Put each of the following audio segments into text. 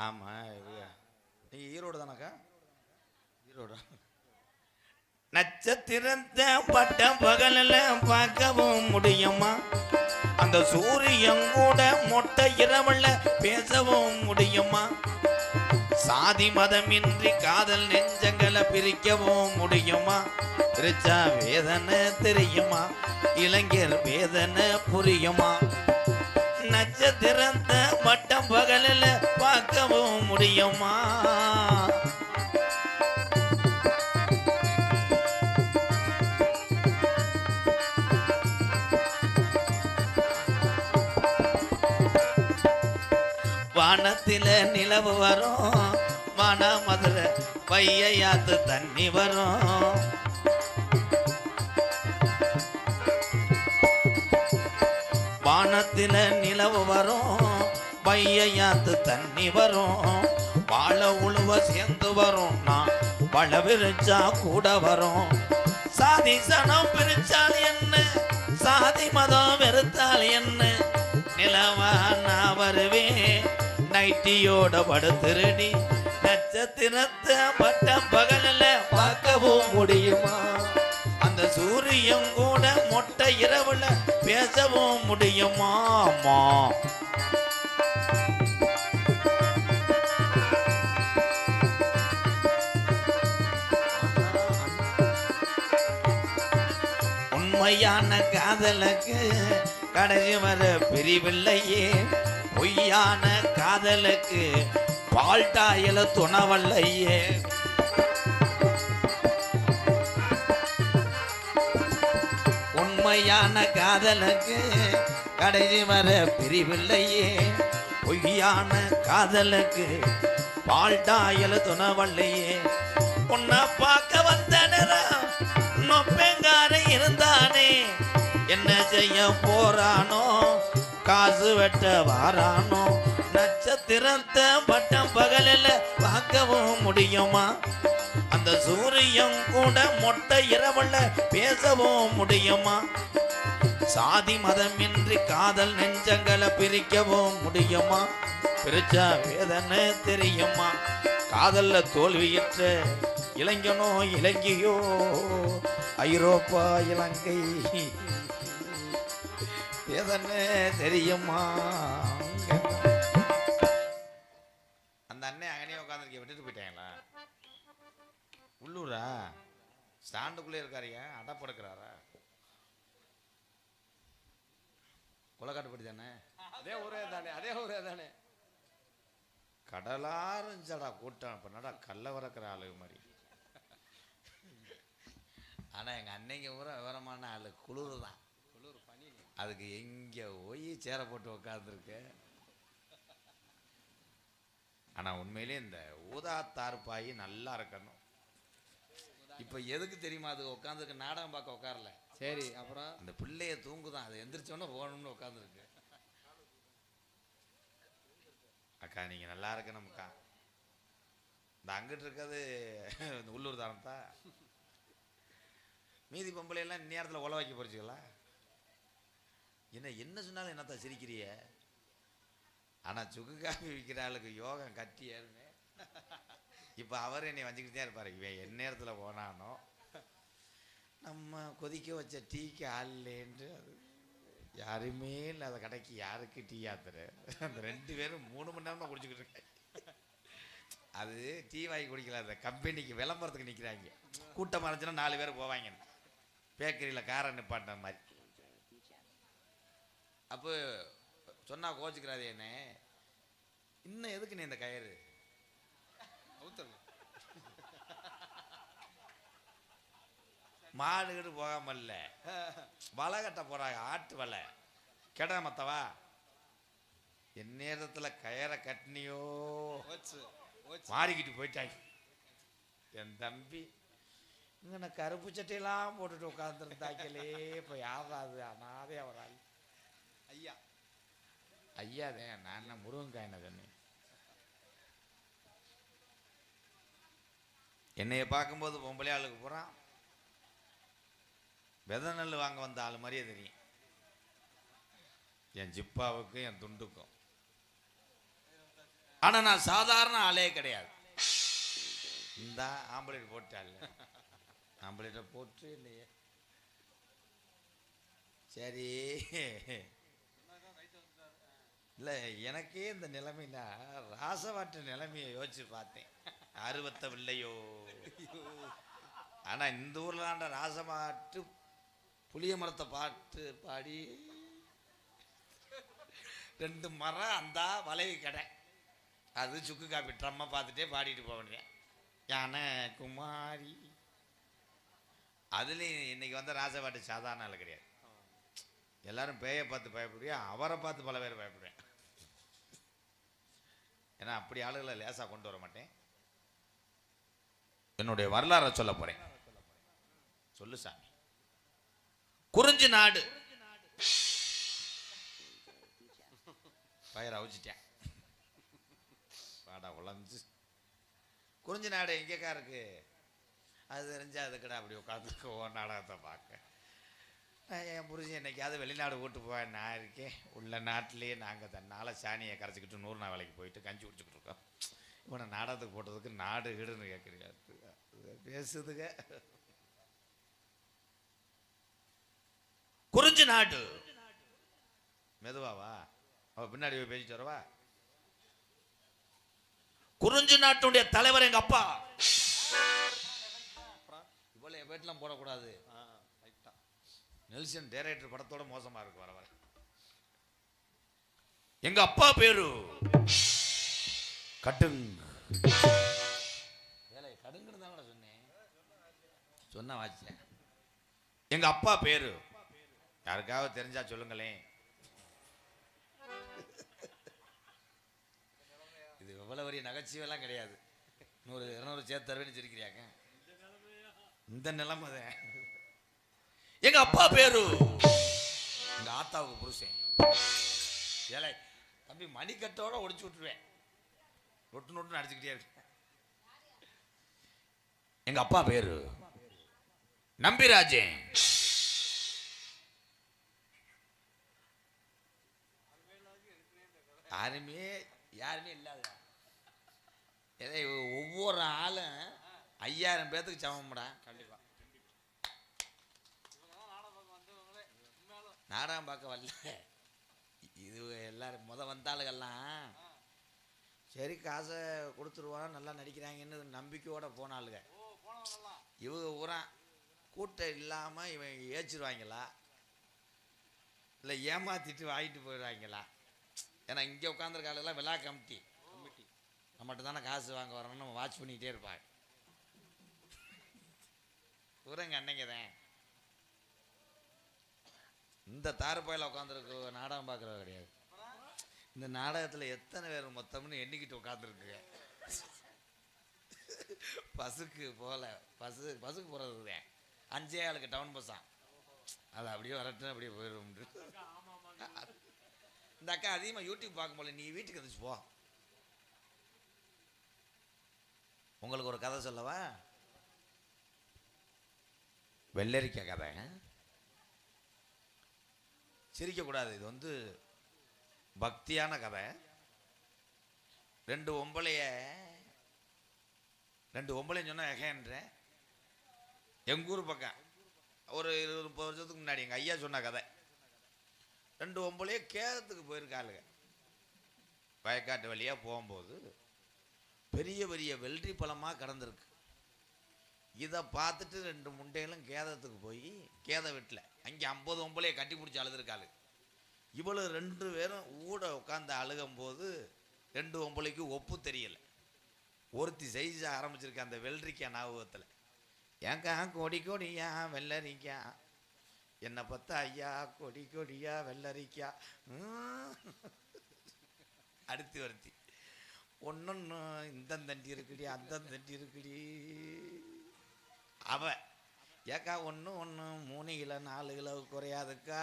ஆமா நீங்க ஈரோடு தானக்கா? ஈரோடு. நட்சத்திரத்தை பட்ட பகலில் பார்க்கவும் முடியுமா? அந்த சூரியன் கூட மொட்டை இரவுல பேசவும் முடியுமா? சாதி மதமின்றி காதல் நெஞ்சங்களை பிரிக்கவும் முடியுமா? பிரிச்சா வேதனை தெரியுமா? இளைஞர் வேதனை புரியுமா? நட்சத்திரத்தை பட்டம் பகலில் பார்க்கவும் முடியுமா? வானத்தில நிலவு வரும், மதுரை வையாத்து தண்ணி வரும். வானத்தில நிலவு வரும், வையாத்து தண்ணி வரும். வாழ உழுவ சேர்ந்து வரும், நான் வள விரிச்சா கூட வரும். சாதி சனம் பிரிச்சால் என்ன, சாதி மதம் வெறுத்தால் என்ன, நிலவா நான் வருவேன் நைட்டியோட படுத்துருடி. நட்சத்திரத்தை பட்டம் பகலில் பார்க்கவும் முடியுமா? அந்த சூரியன் கூட மொட்டை இரவுல பேசவும் முடியுமா? உண்மையான காதலுக்கு கடைசி வர பிரிவில்லையே, பொய்யான காதலுக்கு பால்டாயில துணவல்லையே. உண்மையான காதலுக்கு கடைசி வர பிரிவில்லையே, பொய்யான காதலுக்கு பால்டாயில துணவல்லையே. உன்னை பார்க்க வந்த நேரம் நொப்பெங்கார இருந்தானே, என்ன செய்ய போறானோ, காசு வெட்ட வாரானோ. நட்சத்திரத்தை பட்டம் பகலில் பார்க்கவும் முடியுமா? அந்த சூரியன் கூட மொட்டை இரவுல பேசவும் முடியுமா? சாதி மதமின்றி காதல் நெஞ்சங்களை பிரிக்கவும் முடியுமா? பிரிச்சா வேதனை தெரியுமா? காதல்ல தோல்வியற்ற இளைஞனோ இலங்கையோ, ஐரோப்பா இலங்கை, வேதனை தெரியுமா? அந்த அண்ணன் அங்கனே உட்காந்துருக்க விட்டுட்டு போயிட்டாங்களா? உள்ளூரா? ஸ்டாண்டுக்குள்ளே இருக்காருங்க, அடப்படுக்கிறாரா? கொலக்காட்டுப்படி தானே? அதே ஊரே தானே, அதே ஊரே தானே. கடலாருஞ்சடா கூட்டம். இப்போ நடா கல்ல வரக்கிற ஆளு மாதிரி. ஆனால் எங்கள் அன்னைக்கு ஊரை விவரமான ஆளு குளிர் தான். குளிர் பனி. அதுக்கு எங்கே போய் சேர போட்டு உட்காந்துருக்கு. ஆனால் உண்மையிலே இந்த ஊதா தார்பாயி நல்லா இருக்கணும். இப்போ எதுக்கு தெரியுமா அது உட்காந்துருக்கு? நாடகம் பார்க்க உட்காரல. சரி, அப்புறம் அந்த பிள்ளைய தூங்குதான், அது எந்திரிச்சோன்னே போகணும்னு உட்காந்துருக்கு. அக்கா நீங்கள் நல்லா இருக்கணும்க்கா. இந்த அங்கிட்டு இருக்கிறது இந்த உள்ளூர் தானத்தா. மீதி பொம்பளையெல்லாம் இந்நேரத்தில் உல வைக்க போறீங்களா? என்ன சொன்னாலும் என்னத்தான் சிரிக்கிறிய? ஆனால் சுக்கு காஃபி விற்கிற ஆளுக்கு யோகம் கட்டி ஏறுமே. இப்போ அவர் என்னை வஞ்சிக்கிட்டே இருப்பார். இவன் என் நேரத்தில் போனானோ நம்ம கொதிக்க வச்ச டீக்கு ஆள் இல்லைன்ட்டு, அது யாருமே இல்லாத கடைக்கு யாருக்கு டீ ஆத்துற? அந்த 2 பேரும் 3 மணி நேரம் தான் குடிச்சுக்கிட்டு இருக்கேன். அது டீ வாங்கி குடிக்கல, அந்த கம்பெனிக்கு விளம்பரத்துக்கு நிற்கிறாங்க. கூட்டம் மறைச்சுன்னா 4 பேர் போவாங்க பேக்கரியில் காரை நிப்பாட்டின மாதிரி. அப்போ சொன்னா கோச்சுக்கிறாதே என்ன, இன்னும் எதுக்கு நீ இந்த கயிறு மாடுகிட்டு போகாமல்ல வலை கட்ட போறாங்க, ஆட்டு வலை கெட மத்தவா. என் நேரத்தில் கயிறை கட்டினியோ மாறிக்கிட்டு போயிட்டாங்க. என் தம்பி இங்கே கருப்பு சட்டையெல்லாம் போட்டுட்டு உட்காந்துருந்தாங்களே. இப்போ யாராது அனாதே அவரால் ஐயா ஐயாதேன். நான் என்ன முருகங்காயின தண்ணி. என்னைய பார்க்கும்போது பொம்பளை ஆளுக்கு போகிறான், வித நெல் வாங்க வந்த ஆள் மாதிரியே தெரியும். என் ஜிப்பாவுக்கும் என் துண்டுக்கும் ஆனா நான் சாதாரண ஆளே கிடையாது. இந்த ஆம்பளைட் போட்டாள், ஆம்பளைட்ட போட்டு இல்லையே. சரி இல்லை, எனக்கே இந்த நிலைமைனா ராசவாட்டு நிலைமையை யோசிச்சு பார்த்தேன். அறுபத்தவில்லையோ. ஆனா இந்த ஊர்ல தாண்ட ராசமாட்டு புளிய மரத்தை பாட்டு பாடி 2 மரம் அந்த வளைவு கடை, அது சுக்கு காப்பி ட்ரம்மை பார்த்துட்டே பாடிட்டு போவேன். யானை குமாரி. அதுலேயும் இன்னைக்கு வந்த ராசவாட்டு சாதாரண ஆள் கிடையாது. எல்லாரும் பேயை பார்த்து பயப்படுவேன், அவரை பார்த்து பல பேர் பயப்படுவேன். ஏன்னா அப்படி ஆளுகளை லேசா கொண்டு வர மாட்டேன். என்னுடைய வரலாறை சொல்ல போறேன். சொல்லு சாமி. குறிஞ்சி நாடு பயிர் அவிச்சிட்டேன், பாடா உழஞ்சு. குறிஞ்சி நாடு எங்கேக்கா இருக்கு? அது தெரிஞ்சா அதுக்கடா அப்படி உட்காந்துருக்கு ஒரு நாடகத்தை பார்க்க. என் புரிஞ்சு என்னைக்காவது வெளிநாடு கூட்டு போவேன். நான் இருக்கேன் உள்ள நாட்டிலேயே. நாங்கள் தன்னால் சாணியை கரைச்சிக்கிட்டு 100 நாள் வேலைக்கு போயிட்டு கஞ்சி குடிச்சுக்கிட்டு இருக்கோம். இவனை நாடகத்துக்கு போட்டதுக்கு நாடு வீடுன்னு கேட்குறீங்க, பேசுதுங்க. குறிஞ்சி நாடு மெதுவாவா, அவ பின்னாடி போய் பேசிட்டு வரவா. குறிஞ்சி நாட்டுடைய தலைவர் எங்க அப்பா. இவ்வளவு என் பேட்டெல்லாம் போடக்கூடாது. நெல்சன் டைரக்டர் படத்தோட மோசமா இருக்கு வர வர. எங்க அப்பா பேரு கட்டுங்க. கடுங்குன்னு தான் சொன்னேன், சொன்ன வாச்சேன். எங்க அப்பா பேரு யாருக்காவது தெரிஞ்சா சொல்லுங்களேன். இது எவ்வளவு பெரிய நகைச்சுவெல்லாம் கிடையாது. 100 200 சேர்த்து தருவேன்னு சொல்லிக்கிறியாங்க. இந்த நிலைமை தான். எங்க அப்பா பேரு, எங்க ஆத்தாவுக்கு புருஷன். ஏழை தம்பி மணிக்கட்டோட ஒடிச்சு விட்டுருவேன், நொட்டு நொட்டு அடிச்சுக்கிட்டே இருக்கு. எங்க அப்பா பேரு நம்பிராஜன். யாருமே இல்லாத. ஒவ்வொரு ஆளும் 5000 பேத்துக்கு சமம்டா. கண்டிப்பா நாடகம் பார்க்க வரல. இது எல்லாரும் வந்தாளுகெல்லாம் சரி காசை கொடுத்துருவான், நல்லா நடிக்கிறாங்கன்னு நம்பிக்கையோட போனாளுங்க. இவங்க ஊரா கூட்டம் இல்லாமல் இவன் ஏச்சிருவாங்களா இல்லை ஏமாத்திட்டு வாங்கிட்டு போயிடுவாங்களா? ஏன்னா இங்கே உட்காந்துருக்காளெல்லாம் விழா கமிட்டி நம்மகிட்ட தானே காசு வாங்க வரணும்னு நம்ம வாட்ச் பண்ணிக்கிட்டே இருப்பாங்க. ஊரங்க அன்னைங்க தான். இந்த தாறுபாயில் உட்காந்துருக்கு நாடகம் பார்க்குறது கிடையாது. இந்த நாடகத்தில் எத்தனை பேர் மொத்தம்னு எண்ணிக்கிட்டு உட்காந்துருக்கு. பஸ்ஸுக்கு போகல, பஸ்ஸுக்கு போகிறது தான் 5 ஆளுக்கு டவுன் பஸ்ஸான். அது அப்படியே வரட்டும் அப்படியே போயிடும். இந்த அக்கா அதிகமாக யூடியூப் பார்க்கும் போல. நீ வீட்டுக்கு வந்துச்சு போ. உங்களுக்கு ஒரு கதை சொல்லவா? வெள்ளரிக்காய் கதை. சிரிக்கக்கூடாது, இது பக்தியான கதை. 2 ஒம்பளையும் சொன்னால் எகன்றேன். எங்கள் ஊர் பக்கம் ஒரு 20-30 வருஷத்துக்கு முன்னாடி எங்கள் ஐயா சொன்ன கதை. 2 ஒம்பளையே கேரத்துக்கு போயிருக்காளுங்க. வயக்காட்டு வழியாக போகும்போது பெரிய பெரிய வெள்ளரி பழமாக கடந்திருக்கு. இதை பார்த்துட்டு 2 முண்டைகளும் கேதத்துக்கு போய் கேத வீட்டில் அங்கே 50 ஒம்பளையை கட்டி பிடிச்சி அழுதுருக்காளு. இவ்வளோ 2 பேரும் ஊட உட்காந்து அழுகும்போது 2 ஒம்பளைக்கு ஒப்பு தெரியலை. ஒருத்தி செய்ய ஆரம்பிச்சிருக்க அந்த வெள்ளரிக்கா ஞாபகத்தில். ஏங்கா கொடி கொடியா வெள்ளரிக்கா, என்னை பார்த்தா ஐயா கொடி கொடியா வெள்ளரிக்கா. அடுத்து வருத்தி ஒன்னொன்னு இந்த தண்டி இருக்குடி அந்த தண்டி இருக்குடி. அவ ஏக்கா 1 3 கிலோ 4 கிலோ குறையாதுக்கா.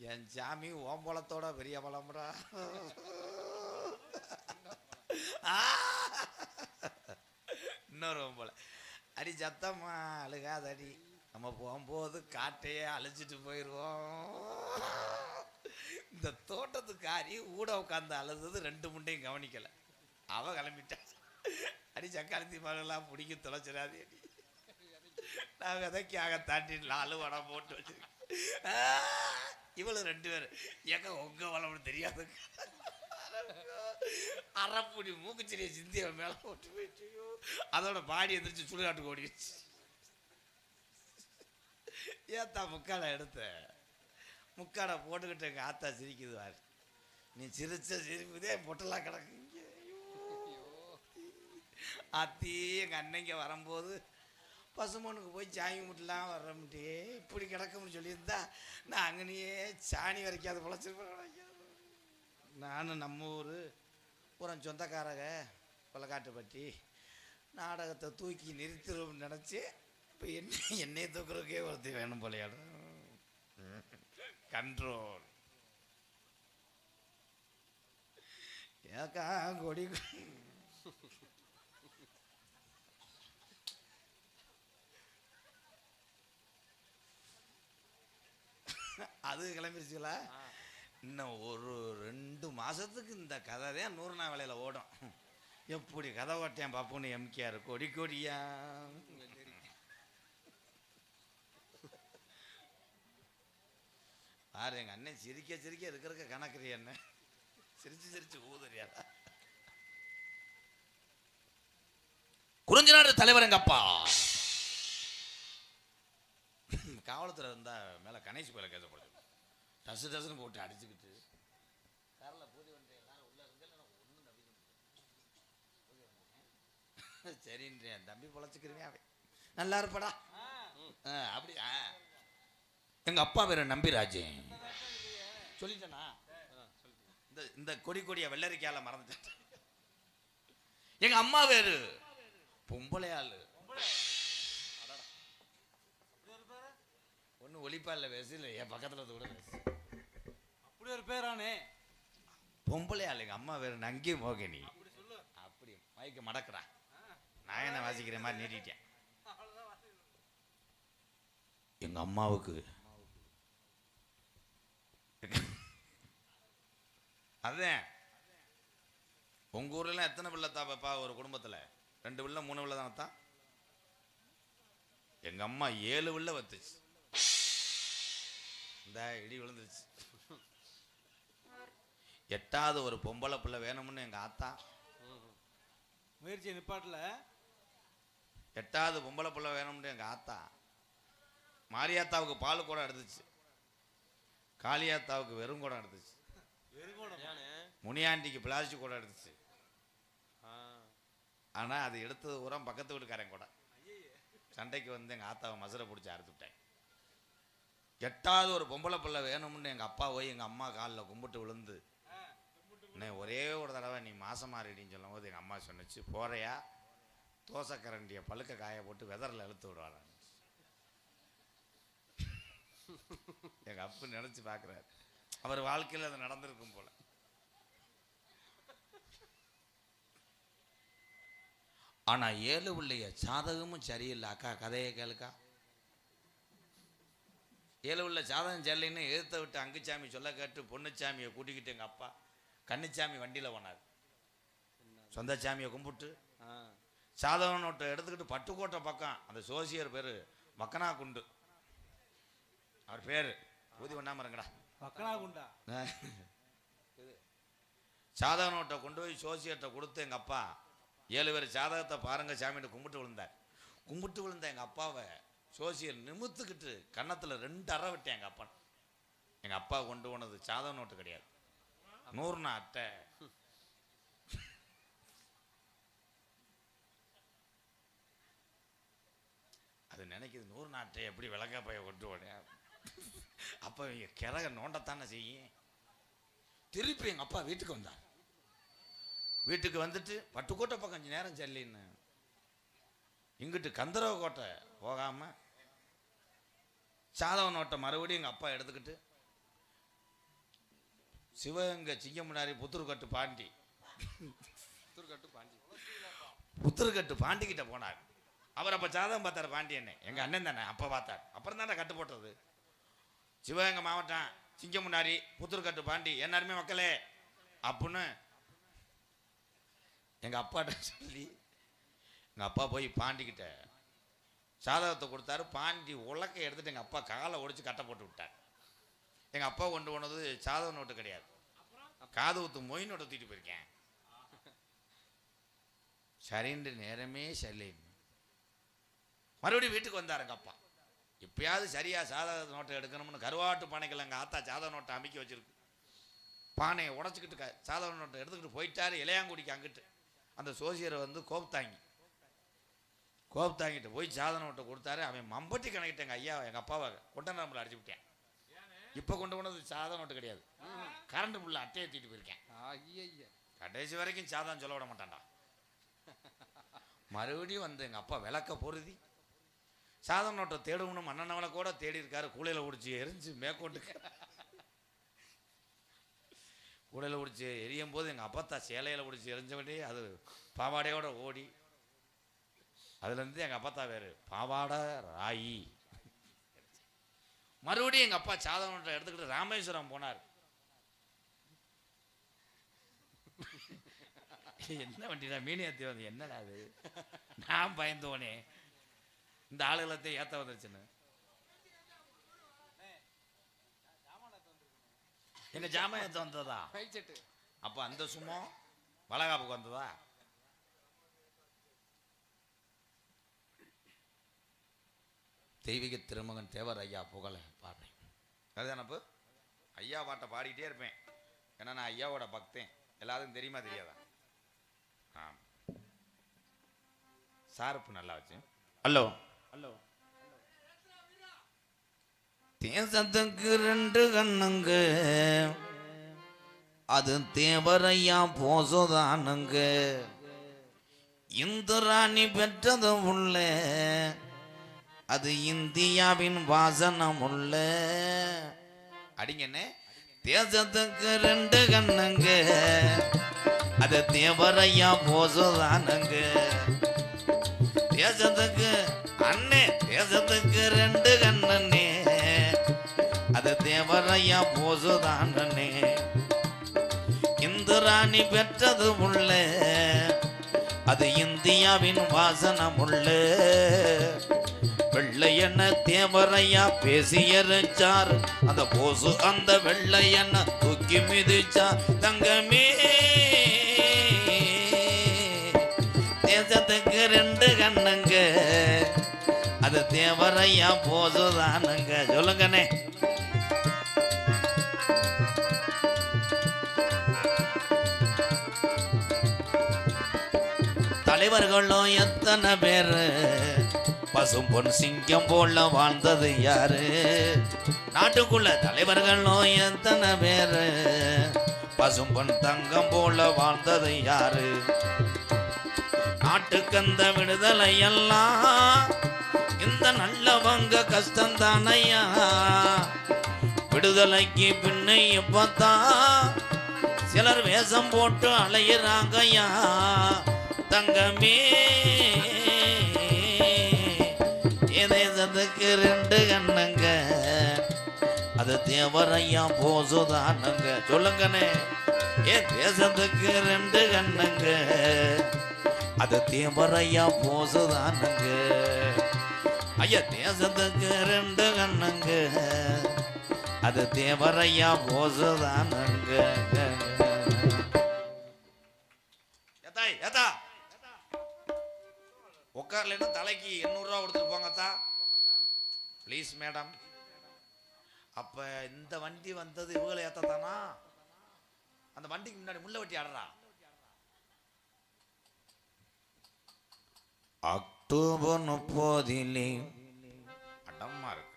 என் சாமி ஓம்பளத்தோட பெரிய பழம்டா. இன்னொரு ஓம்பளை அடி சத்தம்மா அழுகாதடி, நம்ம போகும்போது காட்டையே அழிச்சிட்டு போயிடுவோம். இந்த தோட்டத்துக்காரி ஊட உட்காந்து அழுது 2 முண்டையும் கவனிக்கலை. அவ கிளம்பிட்டா. அடி சக்காலத்தி பாலெல்லாம் பிடிக்க தொலைச்சிடாதே. நான் விதைக்காக தாண்டி 4 வடம் போட்டு வச்சிருக்கேன். இவ்வளவு 2 பேர் எங்க உங்க வளம்னு தெரியாது. அரைப்புடி மூக்குச்செடியை சிந்திய மேல போட்டு போயிட்டு அதோட பாடி எந்திரிச்சு சுடுகாட்டுக்கு ஓடிடுச்சு. ஏத்தா முக்காடை எடுத்த முக்காடை போட்டுக்கிட்டு எங்க ஆத்தா சிரிக்குதுவார். நீ சிரிச்ச சிரிப்புதே பொட்டெல்லாம் கிடக்கு. அத்தி எங்க அன்னைங்க வரும்போது பசுமனுக்கு போய் சாமி முட்டலாம் வர்றோம்ட்டே இப்படி கிடக்கும்னு சொல்லியிருந்தா நான் அங்கனையே சாணி வரைக்காது பொழைச்சிருப்பேன். நானும் நம்ம ஊர் புறம் சொந்தக்காரங்க கொலக்காட்டுப்பட்டி நாடகத்தை தூக்கி நிறுத்திடுவோம்னு நினச்சி இப்போ என்னையை தூக்குறதுக்கே ஒருத்தி வேணும் போலையாடும். கண்ட்ரோல் ஏக்கா கொடி அது கிளம்பிருச்சுங்களா? இன்னும் ஒரு 2 மாசத்துக்கு இந்த கதை தான் 100 நாள் வேலையில ஓடும். எப்படி கதை ஓட்டேன் பாப்புன்னு எம்கேஆர் கொடி கொடியா பாரு. எங்க அண்ணன் சிரிக்க சிரிக்க இருக்கிறக்க கணக்குறிய என்ன சிரிச்சு சிரிச்சு ஊதுறியாடா. குறிஞ்சி நாடு தலைவர் எங்க அப்பா காவலத்தில் இருந்தா மேல கணேஷ் போல கேசப்படுது. டசு டசுன்னு போட்டு அடிச்சுக்கிட்டு காரில் பூதி வந்தேன் உள்ள இருந்து சரின்றேன் தம்பி பொழைச்சிக்கிறேன். அவன் நல்லா இருப்படா. அப்படி எங்க அப்பா பேரு நம்பிராஜ். சொல்லிட்டேனா? இந்த கொடி கொடிய வெள்ளரிக்கால மறந்துட்டேன். எங்க அம்மா பேரு பொம்பளையாளு. ஒன்னும் ஒளிப்பால பேசு இல்லை என் பக்கத்துல கூட பேசு. அப்படி ஒரு பேரானே பொம்பளையாளு. எங்க அம்மா பேரு நங்கி மோகினி. அப்படி மைக்க மடக்குறா. நான் என்ன வாசிக்கிற மாதிரி நீட்டிட்டேன். எங்க அம்மாவுக்கு அதான் உங்க ஊர்ல எத்தனை பிள்ளை தான் பாப்பா ஒரு குடும்பத்துல? 2 பிள்ளை 3 பிள்ளை தானே தான். எங்க அம்மா 7 பிள்ளை வத்துச்சு. இந்த இடி விழுந்துருச்சு. 8வது ஒரு பொம்பளை பிள்ளை வேணும்னு எங்க ஆத்தா முயற்சி நிப்பாட்டல. 8வது பொம்பளை பிள்ளை வேணும்னு எங்க ஆத்தா மாரியாத்தாவுக்கு பால் கூட எடுத்துச்சு. காளியாத்தாவுக்கு வெறும் கூட எடுத்துச்சு. முனியாண்டிக்கு பிளாஸ்டிக் கூட எடுத்துச்சு. ஆனா அது எடுத்தது உரம் பக்கத்து வீட்டுக்காரன் கூட சண்டைக்கு வந்து எங்க ஆத்தாவை மசுரை பிடிச்சி அறுத்துட்டேன். 8வது ஒரு பொம்பளை பிள்ளை வேணும்னு எங்க அப்பா போய் எங்க அம்மா காலில் கும்பிட்டு விழுந்து ஒரே ஒரு தடவை நீ மாசம் மாறிடின்னு சொல்லும் போது எங்க அம்மா சொன்னிச்சு, போறையா தோசை கரண்டிய பழுக்க காய போட்டு வெதரில் இழுத்து விடுவாங்க. எங்க அப்பா நினைச்சு பாக்குறாரு. அவர் வாழ்க்கையில் அது நடந்திருக்கும் போல. ஆனா 7 பிள்ளைய சாதகமும் சரியில்லை. அக்கா கதையை கேளுக்கா. 7 பிள்ளை சாதகம் சரியில்லைன்னு எதிர்த்த விட்டு அங்குச்சாமி சொல்ல கேட்டு பொண்ணுச்சாமியை கூட்டிக்கிட்டு எங்க அப்பா கன்னிச்சாமி வண்டியில போனார். சொந்த சாமியை கும்பிட்டு சாதக நோட்டை எடுத்துக்கிட்டு பட்டுக்கோட்டை பக்கம் அந்த சோசியர் பேரு மக்கனா குண்டு. அவர் பேரு ஊதி ஒண்ணாம இருங்கடா. மக்கனா குண்டா. சாதக நோட்டை கொண்டு போய் சோசியர்கிட்ட கொடுத்து எங்க அப்பா 7 பேர் ஜாதகத்தை பாருங்க சாமின்னு கும்பிட்டு விழுந்தார். கும்பிட்டு விழுந்த எங்க அப்பாவை சோசியல் நிமித்துக்கிட்டு கன்னத்துல 2 அறை விட்டேன் எங்க அப்பா. எங்க அப்பா கொண்டு போனது சாதக நோட்டு கிடையாது, 100 அட்டை. அது நினைக்குது 100 அட்டை எப்படி விளக்கா பைய கொண்டு போனேன். அப்ப கிறக நோண்டத்தானே செய்யும். திருப்பி எங்க அப்பா வீட்டுக்கு வந்தார். வீட்டுக்கு வந்துட்டு பட்டுக்கோட்டை பக்கம் 5 நேரம் செல்லின்னு இங்கிட்டு கந்தரவ கோட்டை போகாம சாதவ நோட்டை மறுபடியும் எங்க அப்பா எடுத்துக்கிட்டு சிவகங்கை சிங்கமுனாரி புத்தூர்கட்டு பாண்டி புத்தூர்கட்டு பாண்டிக்கிட்ட போனார். அவர் அப்ப ஜாதகம் பார்த்தார். பாண்டியன்னு எங்க அண்ணன் தானே அப்ப பார்த்தார். அப்புறம் தானே கட்டு போட்டது. சிவகங்கை மாவட்டம் சிங்கமுனாரி புத்தூர்கட்டு பாண்டி எல்லாருமே மக்களே அப்படின்னு எங்கள் அப்பாட்ட சொல்லி எங்கள் அப்பா போய் பாண்டிக்கிட்ட சாதகத்தை கொடுத்தாரு. பாண்டி உலக்கை எடுத்துட்டு எங்கள் அப்பா காலை ஒடிச்சு கட்டை போட்டு விட்டார். எங்கள் அப்பா கொண்டு போனது சாதக நோட்டு கிடையாது, காது ஊத்து மொய் நோட்டை தூக்கிட்டு போயிருக்கேன். சரின்ற நேரமே சரியில்லைன்னு மறுபடியும் வீட்டுக்கு வந்தார் எங்கள் அப்பா. எப்பயாவது சரியா சாதக நோட்டை எடுக்கணும்னு கருவாட்டு பானைகள் எங்கள் ஆத்தா சாதக நோட்டை அமைக்க வச்சிருக்கு. பானையை உடச்சிக்கிட்டு சாதக நோட்டை எடுத்துக்கிட்டு போயிட்டாரு இளையாங்குடிக்கு. அங்கிட்டு அந்த சோசியரை வந்து கோப்தாங்கிட்டு போய் சாதக நோட்டை கொடுத்தாரு. அவன் மம்பட்டி கணக்கிட்ட எங்கள் ஐயா எங்கள் அப்பாவை கொண்ட நரம்பில் அடிச்சு விட்டேன். இப்போ கொண்டு போனது சாதக நோட்டு கிடையாது, கரண்ட் புள்ள அட்டையை தூக்கிட்டு போயிருக்கேன். கடைசி வரைக்கும் சாதகம் சொல்ல விட மாட்டான்டா. மறுபடியும் வந்து எங்கள் அப்பா விளக்க பொருதி சாதக நோட்டை தேடணும்னு மண்ணெண்ணவளை கூட தேடி இருக்காரு. கூலையில் பிடிச்சி எரிஞ்சு மேற்கொண்டுக்கு கூடையில் பிடிச்சி எரியும் போது எங்கள் அப்பத்தா சேலையில் பிடிச்சி எரிஞ்சபடி அது பாவாடையோட ஓடி, அதுலேருந்து எங்கள் அப்பத்தா வேறு பாவாடை ராயி. மறுபடியும் எங்கள் அப்பா சாதக நோட்டை எடுத்துக்கிட்டு ராமேஸ்வரம் போனார். என்ன வண்டிடா மீனியத்தி வந்து என்னடா அது, நான் பயந்தோனே இந்த ஆளுகளத்தை ஏற்ற வந்துருச்சுன்னு. எங்க ஜாமான் ஏற்ற வந்ததா? அப்ப அந்த சும்மா வளகாப்புக்கு வந்ததா? தெய்வீக திருமகன் தேவர் ஐயா புகழ பாடுறேன். அதுதானப்பு ஐயா பாட்டை பாடிக்கிட்டே இருப்பேன். ஏன்னா நான் ஐயாவோட பக்தேன். எல்லாருக்கும் தெரியுமா தெரியாதா? சார்பு நல்லா வச்சு ஹலோ ஹலோ. தேசத்துக்கு 2 கண்ணுங்க, அது தேவரையா போசுதானுங்க. இந்துராணி பெற்றது உள்ள, அது இந்தியாவின் வாசனம் உள்ள. அடிங்கண்ணே. தேசத்துக்கு 2 கண்ணுங்க, அது தேவரையா போசுதானுங்க. தேசத்துக்கு அண்ணே, தேசத்துக்கு 2 கண்ணனே, அது தேவரையா போசுதானே. இந்துராணி பெற்றது உள்ள, அது இந்தியாவின் வாசனம் உள்ள. வெள்ளையன தேவரையா பேசியறிச்சார், அந்த போசு அந்த வெள்ளையன தூக்கி மிதிச்சார். தங்கமே தேசத்துக்கு 2 கண்ணுங்க, அது தேவரையா போசுதானுங்க. சொல்லுங்கண்ணே. தலைவர்களும் எத்தனை பேரு, பசும் பொன் சிங்கம் போல வாழ்ந்தது யாரு? நாட்டுக்குள்ள தலைவர்களும் எத்தனை பேரு, பசும் பொன் தங்கம் போல வாழ்ந்தது யாரு? நாட்டுக்கந்த விடுதலை எல்லாம் இந்த நல்லவங்க கஷ்டந்தானையா. விடுதலைக்கு பின்ன இப்பத்தான் சிலர் வேஷம் போட்டு அலையிறாங்கய்யா. தங்கமே தேசத்துக்கு 2 கண்ணுங்க, அது தேவரையா போசுதானுங்க. சொல்லுங்கண்ணே. தேசத்துக்கு 2 கண்ணுங்க, அது தேவரையா போசுதானுங்க. ஐயா தேசத்துக்கு 2 கண்ணுங்க, அது தேவரையா போசுதானுங்க. உட்கார்லன்னா தலைக்கு 800 ரூபா கொடுத்துட்டு போங்கத்தா ப்ளீஸ் மேடம். அப்ப இந்த வண்டி வந்தது இவங்களை ஏத்தானா? அந்த வண்டிக்கு முன்னாடி முள்ள வெட்டி ஆடுறா. அக்டோபர் 30 அடம்மா இருக்கு.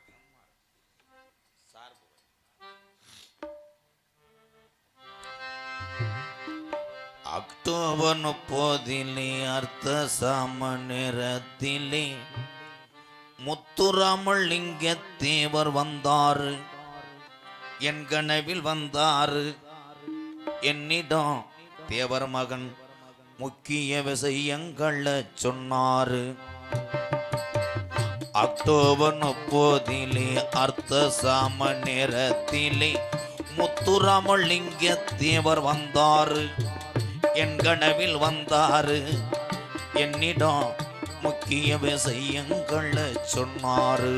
அக்டோபர் 30 அர்த்த சாம நேரத்திலே முத்துராமலிங்க தேவர் வந்தாரு. என் கனவில் வந்தாரு. என்னிடம் தேவர் மகன் முக்கிய விஷயங்களை சொன்னாரு. அக்டோபர் 30 அர்த்த சாம நேரத்திலே முத்துராமலிங்க தேவர் வந்தாரு. என் கனவில் வந்தாரு, என்னிடம் முக்கிய விஷயங்களை சொன்னாரு.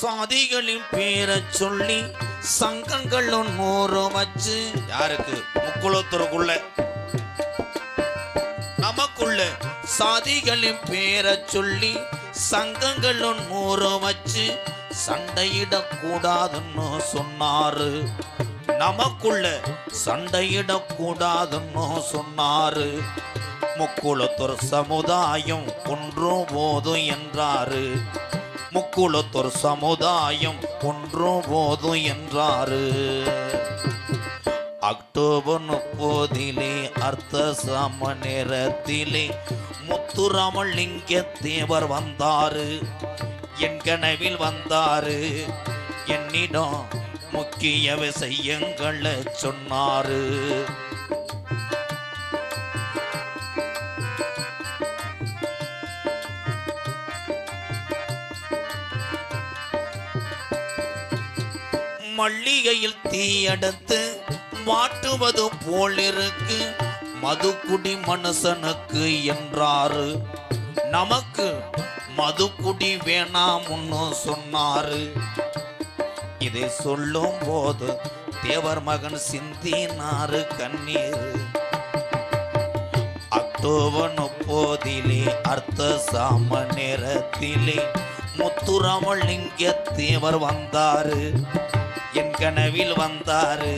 சாதிகளின் பேரை சொல்லி சங்கங்களும் 100 வச்சு, யாருக்கு? முக்குளத்தூருக்குள்ள நமக்குள்ள சாதிகளின் பேரை சொல்லி சங்கங்களும் 100 வச்சு சண்டையிடக்கூடாதுன்னு சொன்னாரு. நமக்குள்ள சண்டையிடக்கூடாதுன்னு சொன்னாரு. முக்குளத்தூர் சமுதாயம் ஒன்றும் போதும் என்றாரு. முக்குளத்தூர் சமுதாயம் ஒன்றும் போதும் என்றாரு. அக்டோபர் 30 அர்த்த சம நேரத்திலே முத்துராமலிங்க தேவர் வந்தாரு, என் கனவில் வந்தாரு, என்னிடம் முக்கிய விஷயங்களை சொன்னாரு. மல்லிகையில் தீயடுத்து வாட்டுவது போலிருக்கு மதுக்குடி மனுஷனுக்கு என்றாரு. நமக்கு மதுக்குடி வேணாம்னு சொன்னாரு. இதை சொல்லும் போது தேவர் மகன் சிந்தினாரு கண்ணீர். அக்டோபர் 30 அர்த்த சாம நேரத்திலே முத்துராமலிங்க தேவர் வந்தாரு, என் கனவில் வந்தாரு,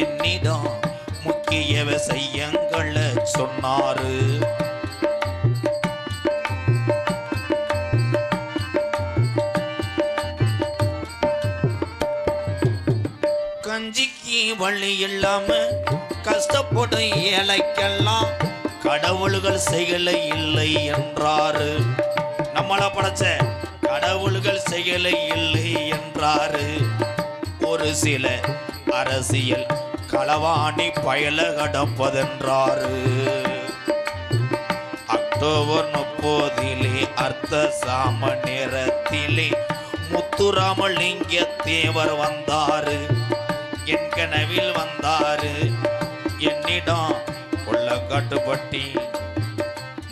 என்னிடம் முக்கிய விஷயங்களை சொன்னாரு. கஞ்சிக்கு வழி இல்லாம கஷ்டப்படும் ஏழைக்கெல்லாம் கடவுள்கள் செயலை இல்லை என்றாரு. நம்மள படைச்ச கடவுள்கள் செயலை இல்லை என்றாரு. ஒரு சில அரசியல் களவாணி பயல கடப்பதென்றாரு. அக்டோபர் 30 அர்த்த சாம நேரத்திலே முத்துராமலிங்க தேவர் வந்தாரு, என் கனவில் வந்தாரு, என்னிடம் கொள்ளக்காட்டுப்பட்டி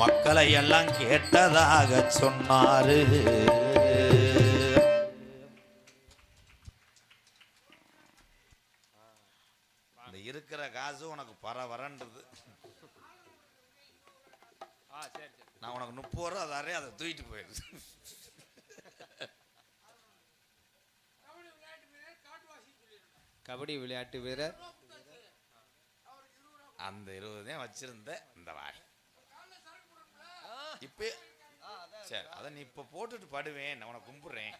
மக்களை எல்லாம் கேட்டதாக சொன்னாரு. இருக்கிற காசு உனக்கு பரவரன்றது. நான் உனக்கு 30 ரூபா தரேன், அதை தூக்கிட்டு போயிடுது. கபடி விளையாட்டு வீரர் அந்த 20 தான் வச்சிருந்த இந்த வாய் இப்ப. சரி, அதை நீ இப்ப போட்டுட்டு படுவேன், நான் உனக்கு கும்பிடுறேன்.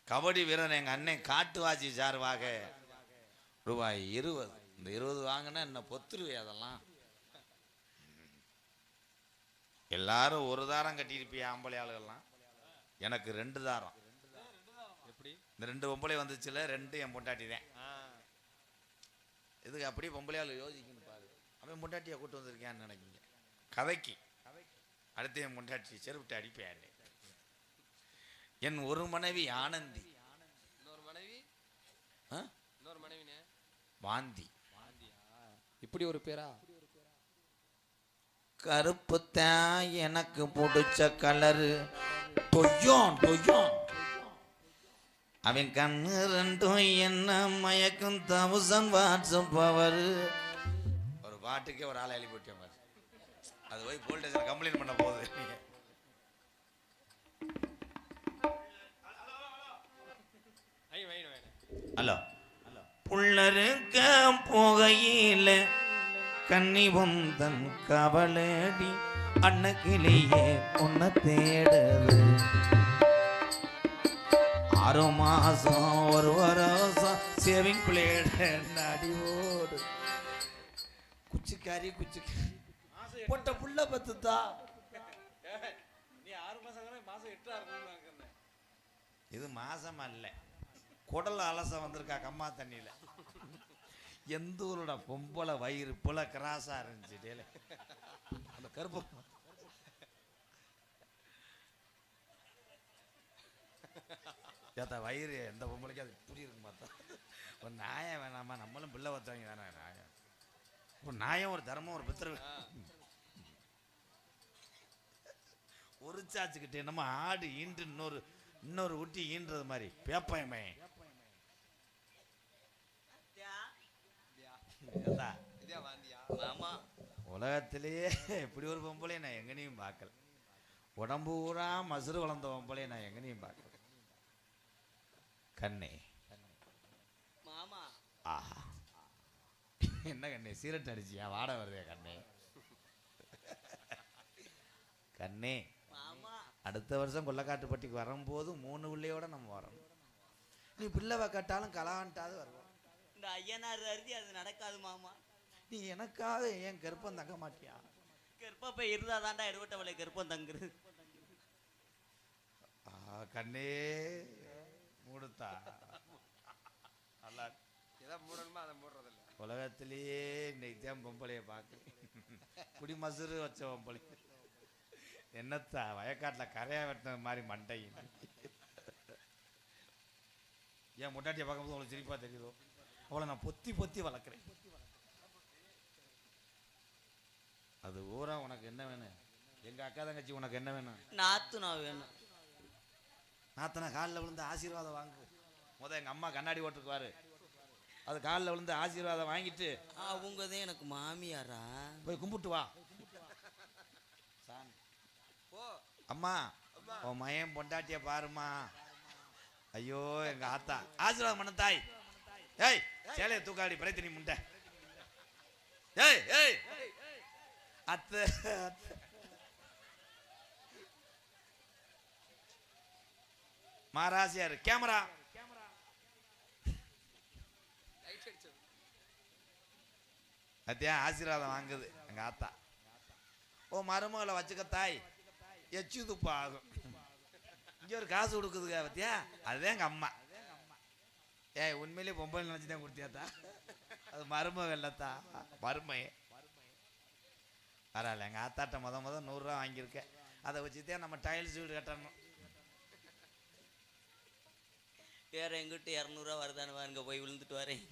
கபடி வீரன் எங்க அண்ணன் காட்டுவாசி சார்பாக ரூபாய் 20. இந்த 20 வாங்கினா என்ன பொத்துருவே. அதெல்லாம் எல்லாரும் ஒரு தாரம் கட்டியிருப்பிய ஆம்பளை ஆளுகள்லாம், எனக்கு 2 தாரம். எப்படி இந்த 2 பொம்பளை வந்துச்சுல, 2 என் பொண்டாட்டி தான். இதுக்கு அப்படியே பொம்பளை ஆளு யோசிக்கணும் பாரு. அவன் பொண்டாட்டியை கூட்டு வந்திருக்கேன்னு நினைக்கிங்க. கதைக்கு அடுத்து என் பொண்டாட்டி செருவிட்டு அடிப்பேன். என் ஒரு மனைவி ஆனந்தி, இன்னொரு மனைவி வாந்தி. இப்படி ஒரு பேரா? கருப்பு தான் எனக்கு பிடிச்ச கலரு. தொய்யோம் தொய்யோம் அவன் கண்ணு 2 என்ன மயக்கும் 1000 வாட்ஸ் பவர். ஒரு பாட்டுக்கே ஒரு ஆளை எழுதி போட்டேன் பாரு. அது போய் போலீஸ் ஸ்டேஷன்ல கம்ப்ளைண்ட் பண்ண போகுது. ஹலோ, புள்ளருக்க போகையில கன்னி வந்தன் கவலடி அன்னக்கிளியே உன்னை தேடுது. 6 மாசம் 1 வருஷம் சேவிங் பிளேட் அடி ஓடு. குச்சிக்காரி குச்சிக்காரி பொட்ட புள்ள பத்துதா. நீ 6 மாசம் மாசம் 8 இருக்கும். இது மாசம் அல்ல, குடல் அலச வந்திருக்கா கம்மா தண்ணியில. எந்த ஊரோட பொம்பளை வயிறு போல கிராஸா இருந்துச்சு. அந்த கருப்பு ஏத்தா வயிறு எந்த பொம்பளைக்கும் அது இப்படி இருக்கு பார்த்தா ஒரு நாயம் வேணாமா, நம்மளும் பிள்ளை வச்சவங்க தானே. நாயம் ஒரு நாயம், ஒரு தர்மம், ஒரு பித்திரு. ஒரு சாச்சுக்கிட்டு என்னமோ ஆடு ஈன்று இன்னொரு ஊட்டி ஈன்றது மாதிரி பேப்பயமே. உலகத்திலேயே இப்படி ஒரு பொம்பளை நான் எங்கனையும் பார்க்கல. உடம்பு ஊரா மசுறு வளர்ந்த பொம்பளை நான் எங்கனையும் பார்க்கல. கண்ணே மாமா. ஆஹா, என்ன கண்ணே சீரட் அடிச்சியா? வாட வருதே கண்ணே. கண்ணே மாமா, அடுத்த வருஷம் கொல்லக்காட்டுப்பட்டிக்கு வரும்போது 3 பிள்ளையோட நம்ம வரணும். நீ பிள்ளை கட்டாலும் கலான்ட்டாது வருவோம். இந்த ஐயனார் அருதி அது நடக்காது மாமா. நீ எனக்காக ஏன் கருப்பம் தங்க மாட்டியா? கற்பப்பை இருந்தா தாண்டா எடுவட்டவளை கற்பம் தங்குறது. கண்ணே மூடுத்தா நல்லா எதை மூடணுமோ அதை மூடுறதில்ல. உலகத்திலேயே இன்னைக்கு தான் பொம்பளைய பார்க்க குடி மசுறு வச்ச பொம்பளை. என்னத்தா வயக்காட்டில் கரையா வெட்டின மாதிரி மண்டை. ஏன் முட்டாட்டியை பார்க்கும்போது உங்களுக்கு சிரிப்பா தெரியுதோ? அவளை நான் பொத்தி பொத்தி வளர்க்குறேன். அது ஊரா உனக்கு என்ன வேணும்? எங்க அக்கா தங்கச்சி உனக்கு என்ன வேணும்? நாத்துனா வேணும். நாத்தனா காலில் விழுந்து ஆசீர்வாதம் வாங்கு. எங்க அம்மா கண்ணாடி ஓட்டுக்குவாரு, அது காலில் விழுந்து ஆசீர்வாதம் வாங்கிட்டு அவங்க தான் எனக்கு மாமியாரா. போய் கும்பிட்டு வா. அம்மா உன் மயம் பொண்டாட்டிய பாருமா. ஐயோ எங்க ஆத்தா ஆசீர்வாதம் பண்ண தாய். ஏய் சேலைய தூக்காடி பிரயத்தினி முண்டை. ஏய் ஏய் அத்தை மாராசியாரு கேமரா. அத்தியா ஆசீர்வாதம் வாங்குது எங்க ஆத்தா. ஓ மருமகளை வச்சுக்க தாய், எச்சு துப்பு ஆகும். இங்க ஒரு காசு கொடுக்குதுங்க பத்தியா, அதுதான் எங்க அம்மா. ஏய் உண்மையிலேயே பொம்பளை நினைச்சுதான் கொடுத்தியாத்தா? அது மருமக இல்லத்தா, மருமையே. பரவாயில்ல, எங்க ஆத்தாட்ட முத 100 ரூபா வாங்கியிருக்கேன். அதை வச்சுதான் நம்ம டைல்ஸ் வீடு கட்டணும். வேற எங்கிட்ட 200 ரூபா வருதானு பாருங்க, போய் விழுந்துட்டு வரேன்.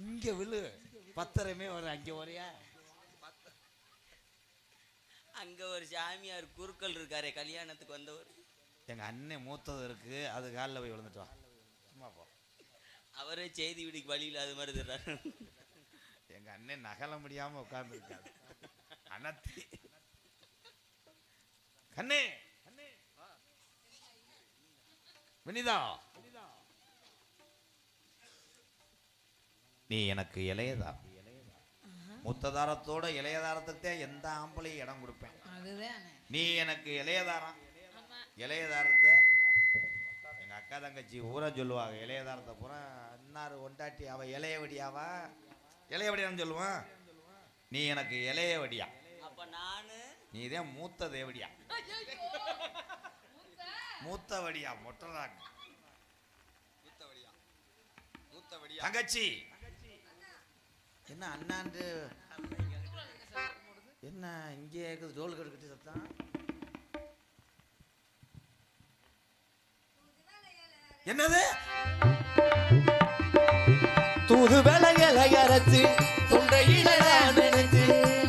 இங்க விழு, பத்திரமே வரும். அங்க வரையா? அங்க ஒரு சாமியார் குருக்கள் இருக்காரே, கல்யாணத்துக்கு வந்தவர். எங்க அண்ணன் மூத்தது இருக்கு, அது காலில் போய் விழுந்துட்டு வா. சும்மா போ. அவரே செய்தி வீடுக்கு வழியில் அது மாதிரி தர்றாரு. எங்க அண்ணன் நகல முடியாம உட்கார்ந்து இருக்காரு. அனத்தி கண்ணே வினிதா, நீ எனக்கு இளையதா. முத்ததாரத்தோட இளையதாரத்துக்கு எந்த ஆம்பளையும் இடம் கொடுப்பேன். நீ எனக்கு இளையதாரம். இளையதாரத்தை எங்க அக்கா தங்கச்சி ஊரா சொல்லுவாங்க. இளையதாரத்தை பூரா இன்னாரு ஒண்டாட்டி அவ இளையவடியாவா, இளையவடியான்னு சொல்லுவான். நீ எனக்கு இளையவடியா. அப்ப நானு நீதான் மூத்த தேவடியா. மூத்தவடியா மொட்டராங்க தங்கச்சி. என்ன அண்ணாண்டு என்ன இங்கே இருக்குது? டோல் கட்டு சத்தம். என்னது? தூது விலையில அரைச்சு தொண்டையில நினைச்சு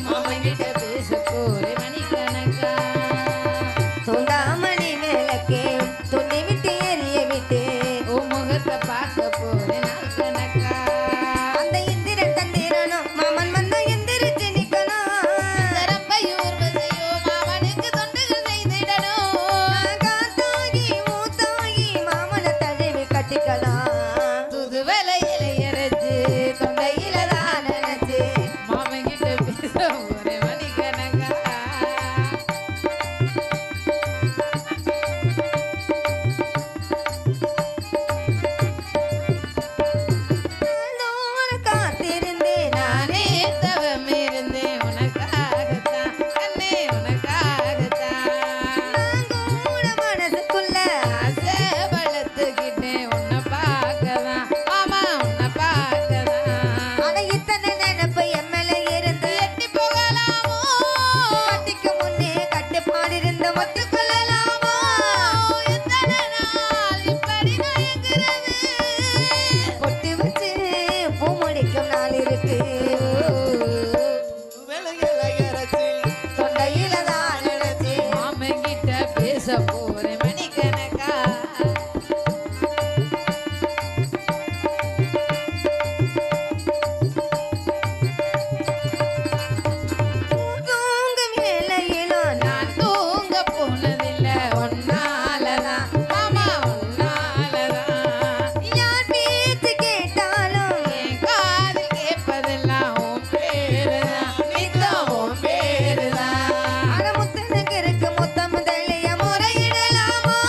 மாமங்கிட்ட பேச போறே மணிக்கணக்கா. தொண்டாமணி மேலக்கே துணி விட்டு எரிய விட்டு உன் முகத்தை பார்க்க போறேன் நாள் கணக்கா. அந்த இந்திரன் தந்திரனும் மாமன் வந்தா எந்திரிச்சு நிக்கணும். ரம்பையூர் வசையோ மாமனுக்கு தொண்டுகள் செய்திடணும். காத்தாகி மூத்தாகி மாமனை தழுவி கட்டிக்கலாம். தூது விலையில அரைச்சு தொண்டையில தான் நினைச்சு மாமங்கிட்ட பேச போறேன் மணிக்கணக்கா. போறேன் மணிக்கணக்கா. தூங்கும் வேளையிலும் நான் தூங்க போனதில்லை உன்னாலதான் மாமா உன்னாலதான். யார் பேச்சு கேட்டாலும் என் காதில் கேட்பதெல்லாம் உன் பேருதான் நித்தம் உன் பேருதான். அட முத்தனுக்கு இருக்கு முத்தம் தெளிய முறையிடலாமா?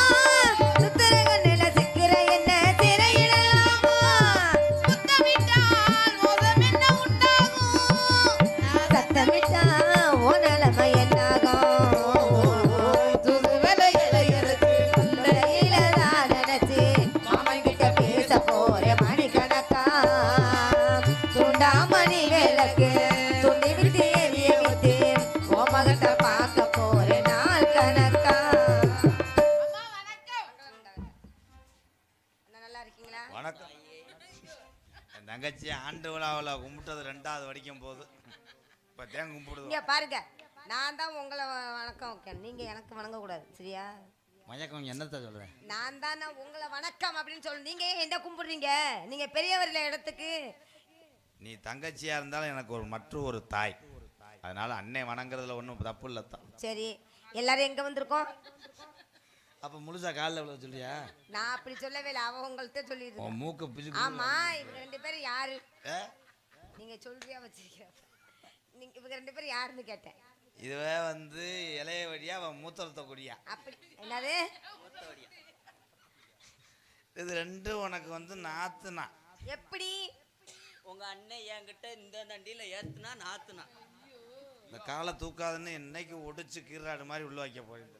சுத்தரகண்ணில சிக்கிற என்ன திரையிடலாமா? முத்தமிட்டால் மோதம் என்ன உண்டாகும்? சத்தமிட்டா உன் நிலைமை என்னாகும்? துதுவலை இலையறுத்து துண்டையில தான் நினைச்சு மாமன் கிட்ட பேச போறேன் மணிக்கணக்கா. துண்டாமணி விளக்கு துண்டி விட்டு எரிய விட்டு உன் மகத்தை பார்க்க போறேன் நாள் கணக்கா. நல்லா இருக்கீங்களா? வணக்கம். என் தங்கச்சி ஆண்டு விழாவில் கும்பிட்டது 2வது வடிக்கும் போது இப்போ தேங்க கும்பிடுது. இங்க பாருங்க, நான் தான் உங்களை வணக்கம் வைக்கணும், நீங்க எனக்கு வணங்க கூடாது சரியா? மயக்கம் என்னத்தை சொல்கிறேன்? நான் தான் உங்களை வணக்கம் அப்படின்னு சொல்லு. நீங்க ஏன் என்ன கும்பிடுறீங்க? நீங்க பெரியவர் இல்ல இடத்துக்கு. நீ தங்கச்சியாக இருந்தாலும் எனக்கு ஒரு தாய். அதனால அன்னை வணங்குறதுல ஒன்றும் தப்பு இல்லை தான். சரி, எல்லாரும் எங்க வந்திருக்கோம்? அப்போ முழுசா காலில் விழ சொல்லியா? நான் அப்படி சொல்லவே இல்லை, அவ உங்கள்கிட்ட சொல்லிடுங்க. உன் மூக்கு பிச்சு. ஆமா, இவங்க 2 பேரும் யாரு? ஏ நீங்க சொல்றியா வச்சிருக்க? நீங்க இவங்க 2 பேரும் யாருன்னு கேட்டேன். இதுவே வந்து இலைய வழியா அவன் மூத்தரத்தை கொடியா. அப்படி என்னது? இது 2 உனக்கு வந்து நாத்துனா. எப்படி? உங்க அண்ணன் என்கிட்ட இந்த தண்டியில ஏத்துனா நாத்துனா. இந்த காலை தூக்காதுன்னு என்னைக்கு ஒடிச்சு கீராடு மாதிரி உள்ள வைக்க போயிருந்து.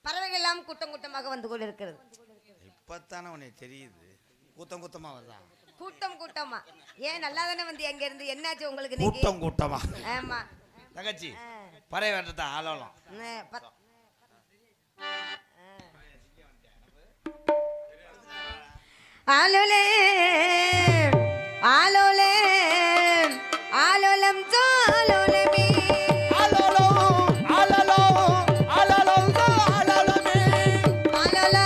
பறவைகள் எல்லாம் கூட்டம் கூட்டமாக வந்து கொண்டு இருக்கிறது. இப்பத்தானே உனக்கு தெரியுது. கூட்டமா வருதா? கூட்டம் கூட்டமா? ஏன் நல்லா தானே வந்து எங்க இருந்து? என்னாச்சு உங்களுக்கு இன்னைக்கு? கூட்டமா. ஆமா தங்கச்சி பறை வேண்டத்தை ஆளலாம். ஆலோலே ஆலோலே ஆலோலம் ஜாலோலமே ஆலோலோ ஆலோலோ ஆலோலோ ஆலோலமே. ஆலோல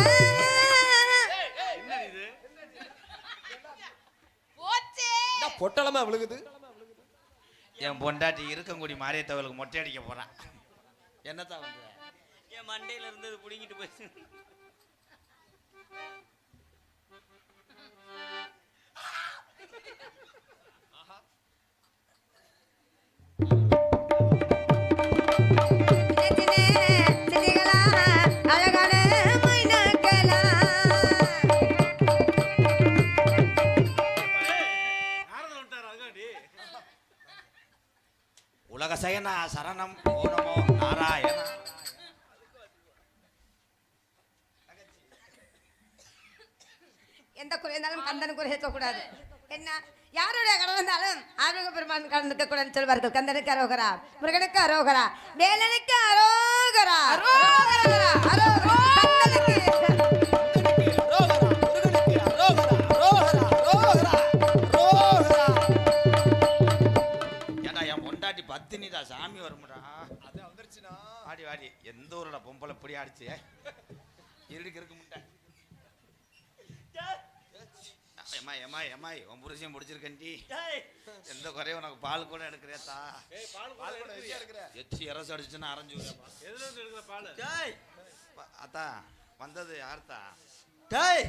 பொட்டலமா விழுகுது. என் பொண்டாட்டி இருக்கங்குடி மாரியத்தவளுக்கு மொட்டை அடிக்க போறான். என்னத்தான் வந்து என் மண்டையில இருந்தது புடிங்கிட்டு போச்சு. அழகான மைனாக்களா உலக சயனா சரணம் ஓனமோ நாராயணா. எந்த குறை இருந்தாலும் கந்தன் குறை இருக்கக்கூடாது. என்ன யாருடைய கடன் இருந்தாலும் ஆரோக்கிய பெருமான் கலந்துக்க கூடாதுன்னு சொல்வார்கள். கந்தனுக்கு அரோகரா, முருகனுக்கு அரோகரா, வேலனுக்கு அரோகரா, அரோகரா, அரோகரா, கந்தனுக்கு ஏன்னா என் பொண்டாட்டி பத்தினிடா, சாமி வரும்டா. அது வந்துருச்சுனா ஆடி வாடி. எந்த ஊரோட பொம்பளை இப்படி ஆடிச்சு? இருக்க இருக்க முட்டை. ஏமா ஏமா ஏமா உன் புருஷன் முடிச்சிருக்கண்டி. எந்த குறையும் உனக்கு பால் கூட எடுக்கிறேத்தா? பால் கூட எடுக்கிற. எச்சி இரசு அடிச்சுன்னா அரைஞ்சு விடுறப்பா. எதுல இருந்து எடுக்கிற பால்? அத்தா வந்தது யார்த்தா? டேய்